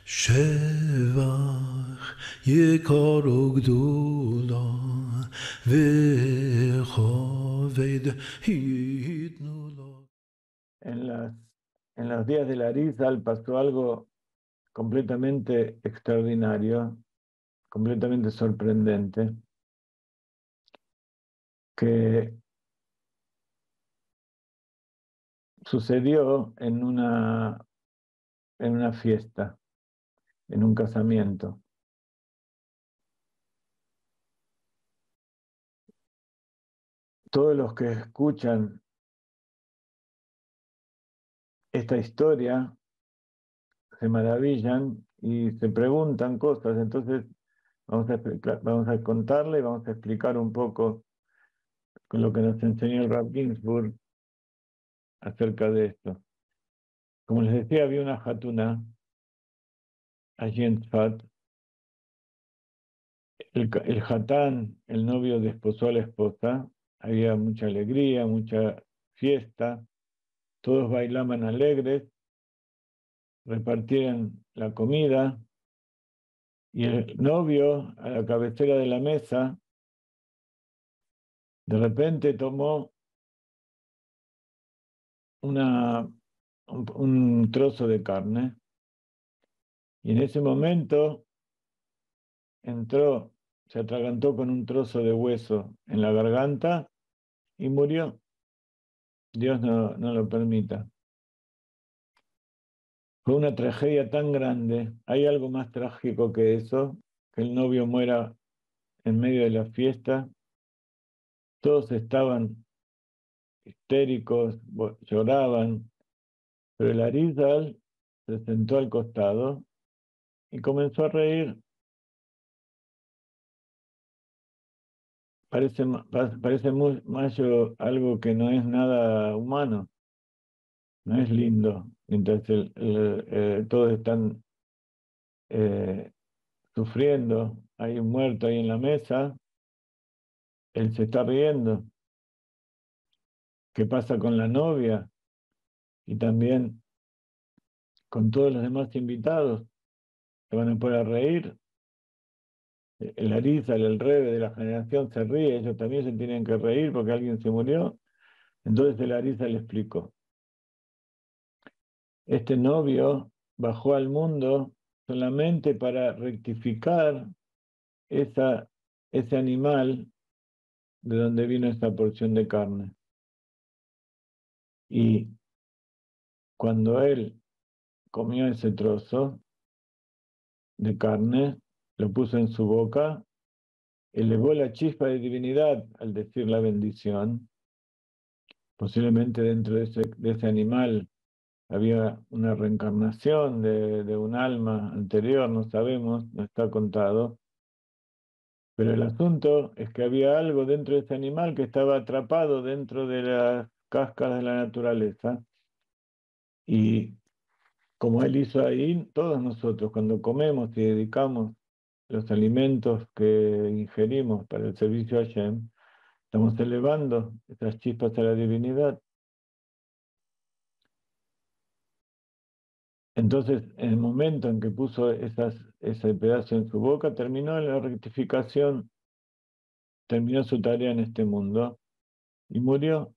שבח יקר וגדולה וכבוד ייתנו לו. En los días del Arizal pasó algo completamente extraordinario, completamente sorprendente, que sucedió en una fiesta, en un casamiento. Todos los que escuchan esta historia se maravillan y se preguntan cosas. Entonces vamos a contarle y vamos a explicar un poco con lo que nos enseñó el Rav Ginsburg acerca de esto. Como les decía, había una hatuna allí en Tzfat. El hatán, el novio, desposó a la esposa. Había mucha alegría, mucha fiesta. Todos bailaban alegres, repartían la comida. Y el novio, a la cabecera de la mesa, de repente tomó un trozo de carne. Y en ese momento entró, se atragantó con un trozo de hueso en la garganta y murió. Dios no lo permita. Fue una tragedia tan grande. ¿Hay algo más trágico que eso? Que el novio muera en medio de la fiesta. Todos estaban histéricos, lloraban, pero el Arizal se sentó al costado y comenzó a reír. Parece más algo que no es nada humano, no es lindo. Mientras todos están eh, sufriendo, hay un muerto ahí en la mesa, él se está riendo. ¿Qué pasa con la novia? Y también con todos los demás invitados, se van a poder reír. El Arizal, el Rebe de la generación se ríe, ellos también se tienen que reír porque alguien se murió. Entonces el Arizal le explicó: este novio bajó al mundo solamente para rectificar ese animal de donde vino esa porción de carne. Y cuando él comió ese trozo de carne, lo puso en su boca, elevó la chispa de divinidad al decir la bendición. Posiblemente dentro de ese animal había una reencarnación de un alma anterior, no sabemos, no está contado. Pero el asunto es que había algo dentro de ese animal que estaba atrapado dentro de las cáscaras de la naturaleza. Y como él hizo ahí, todos nosotros cuando comemos y dedicamos los alimentos que ingerimos para el servicio a Hashem, estamos elevando esas chispas a la divinidad. Entonces, en el momento en que puso ese pedazo en su boca, terminó la rectificación, terminó su tarea en este mundo y murió.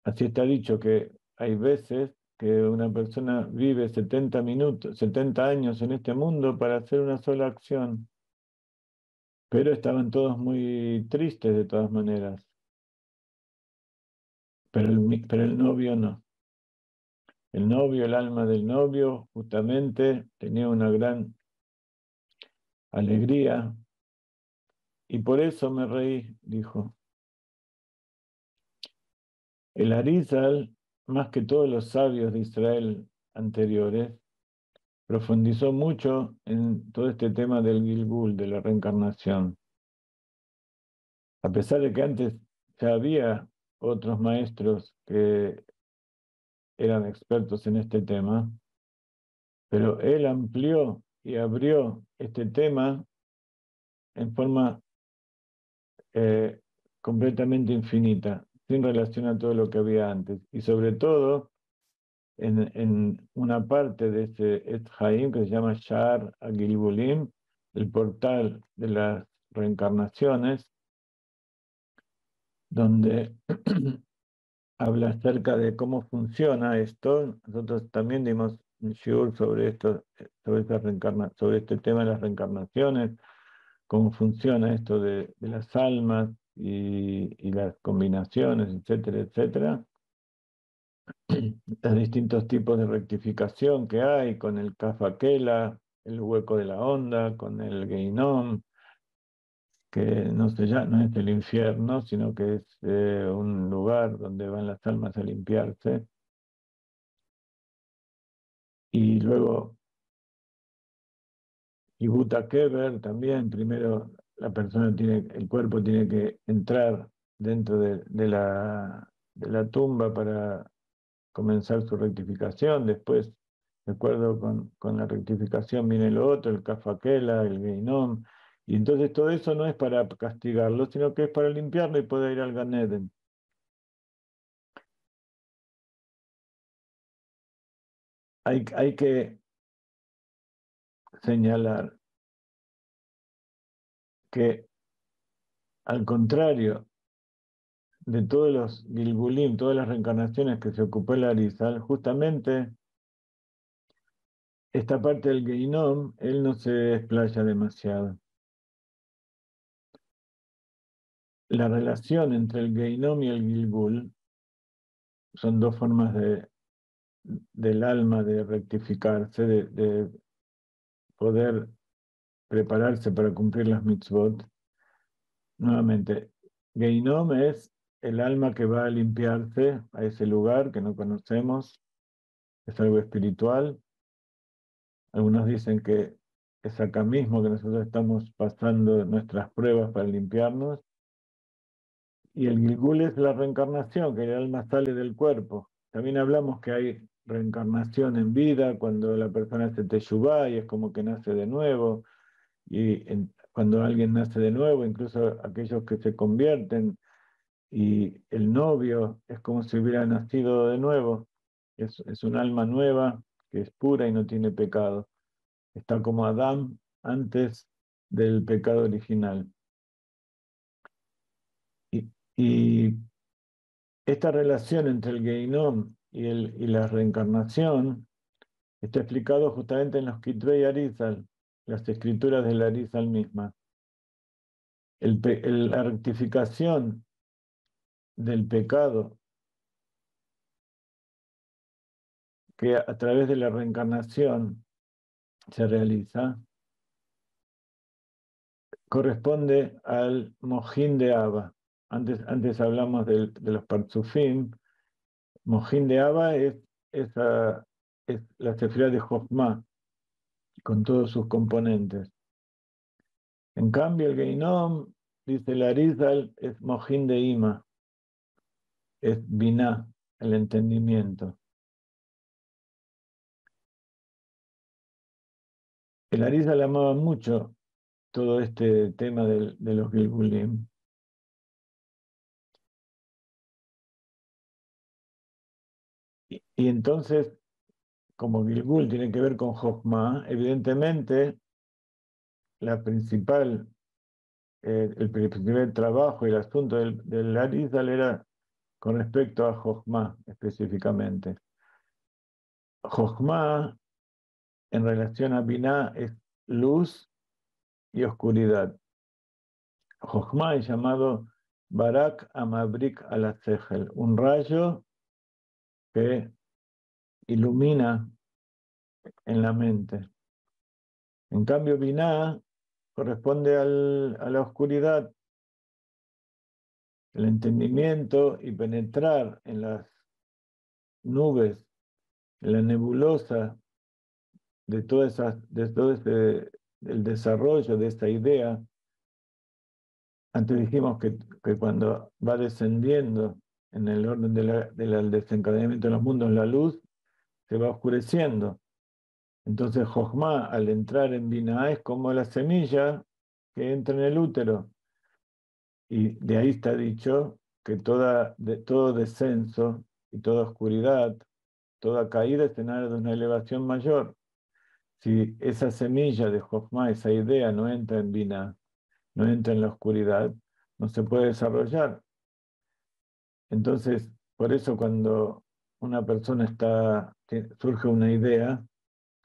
Así está dicho que hay veces que una persona vive 70 minutos, 70 años en este mundo para hacer una sola acción, pero estaban todos muy tristes de todas maneras, pero el novio no. El novio, el alma del novio, justamente tenía una gran alegría y por eso me reí, dijo. El Arizal, más que todos los sabios de Israel anteriores, profundizó mucho en todo este tema del Gilgul, de la reencarnación. A pesar de que antes ya había otros maestros que eran expertos en este tema, pero él amplió y abrió este tema en forma eh, completamente infinita, sin relación a todo lo que había antes. Y sobre todo, en una parte de ese Et Haim que se llama Sha'ar HaGilgulim, el portal de las reencarnaciones, donde habla acerca de cómo funciona esto. Nosotros también dimos un shiur sobre esto, sobre este tema de las reencarnaciones, cómo funciona esto de las almas y las combinaciones, etcétera, etcétera. Los distintos tipos de rectificación que hay con el Kafakela, el hueco de la onda, con el Geinom, que no es el infierno, sino que es un lugar donde van las almas a limpiarse. Y luego Ibuta Keber también, primero el cuerpo tiene que entrar dentro de la tumba para comenzar su rectificación, después, de acuerdo con la rectificación, viene lo otro, el Kafakela, el Geinom, y entonces todo eso no es para castigarlo, sino que es para limpiarlo y poder ir al Gan Eden. Hay que señalar que, al contrario de todos los Gilgulim, todas las reencarnaciones que se ocupó el Arizal, justamente esta parte del Geinom, él no se explaya demasiado. La relación entre el Geinom y el Gilgul son dos formas del alma de rectificarse, de poder prepararse para cumplir las mitzvot. Nuevamente, Geinom es el alma que va a limpiarse a ese lugar que no conocemos, es algo espiritual. Algunos dicen que es acá mismo que nosotros estamos pasando nuestras pruebas para limpiarnos. Y el Gilgul es la reencarnación, que el alma sale del cuerpo. También hablamos que hay reencarnación en vida, cuando la persona hace teshuvá y es como que nace de nuevo. Y cuando alguien nace de nuevo, incluso aquellos que se convierten, y el novio es como si hubiera nacido de nuevo. Es un alma nueva que es pura y no tiene pecado. Está como Adán antes del pecado original. Y esta relación entre el Geinom y la reencarnación está explicado justamente en los Kitvei Arizal, las escrituras del Arizal misma. La rectificación del pecado que a través de la reencarnación se realiza corresponde al Mojín de Abba. Antes hablamos de los Partzufim. Mojín de Abba es la Sefirá de Jochma, con todos sus componentes. En cambio, el Geinom, dice el Arizal, es Mojín de Ima, es Binah, el entendimiento. El Arizal amaba mucho todo este tema de los Gilgulim. Y entonces, como Gilgul tiene que ver con Jochma, evidentemente el principal trabajo y el asunto del Arizal era con respecto a Jochma específicamente. Jochma, en relación a Binah, es luz y oscuridad. Jochma es llamado Barak Amabrik Alasechel, un rayo que ilumina en la mente. En cambio, Binah corresponde a la oscuridad, el entendimiento y penetrar en las nubes, en la nebulosa de el desarrollo de esta idea. Antes dijimos que cuando va descendiendo en el orden del desencadenamiento de los mundos la luz, se va oscureciendo. Entonces Jochma, al entrar en Binah, es como la semilla que entra en el útero. Y de ahí está dicho que todo descenso y toda oscuridad, toda caída es en aras de una elevación mayor. Si esa semilla de Jochma, esa idea no entra en Binah, no entra en la oscuridad, no se puede desarrollar. Entonces, por eso cuando una persona surge una idea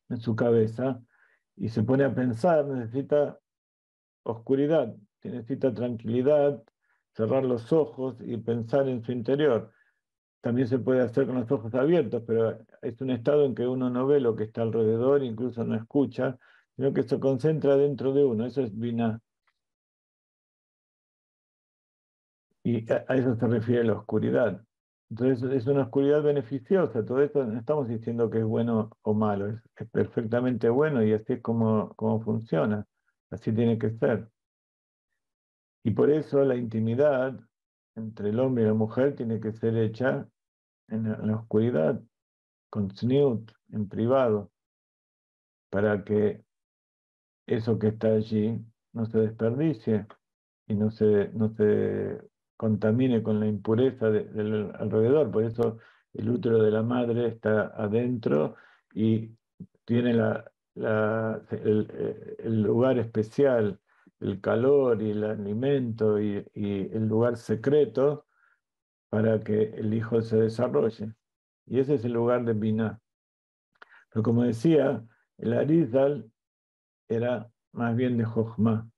en su cabeza y se pone a pensar, necesita oscuridad, necesita tranquilidad, cerrar los ojos y pensar en su interior. También se puede hacer con los ojos abiertos, pero es un estado en que uno no ve lo que está alrededor, incluso no escucha, sino que se concentra dentro de uno. Eso es Binah. Y a eso se refiere la oscuridad. Entonces es una oscuridad beneficiosa. Todo esto no estamos diciendo que es bueno o malo, es perfectamente bueno y así es como funciona. Así tiene que ser. Y por eso la intimidad entre el hombre y la mujer tiene que ser hecha en la oscuridad, con tzniut, en privado, para que eso que está allí no se desperdicie y no se contamine con la impureza del alrededor. Por eso el útero de la madre está adentro y tiene el lugar especial, el calor y el alimento y el lugar secreto para que el hijo se desarrolle. Y ese es el lugar de Binah. Pero como decía, el Arizal era más bien de Jochma,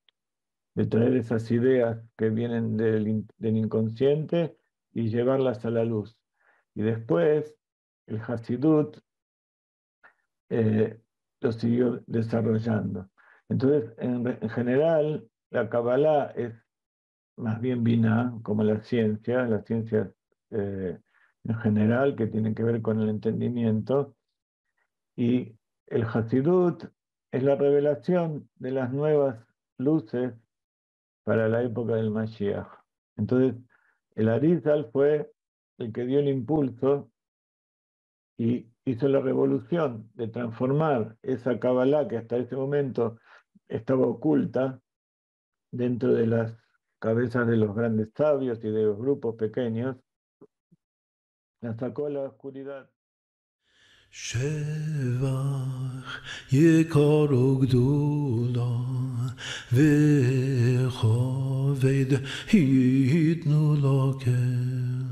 de traer esas ideas que vienen del inconsciente y llevarlas a la luz. Y después el Hasidut eh, lo siguió desarrollando. Entonces, en general, la Kabbalah es más bien Binah, como la ciencia eh, en general, que tienen que ver con el entendimiento, y el Hasidut es la revelación de las nuevas luces para la época del Mashiach. Entonces, el Arizal fue el que dio el impulso y hizo la revolución de transformar esa Kabbalah que hasta ese momento estaba oculta dentro de las cabezas de los grandes sabios y de los grupos pequeños, la sacó a la oscuridad. שבח יקר וגדולה וכבד ייתנו לו כן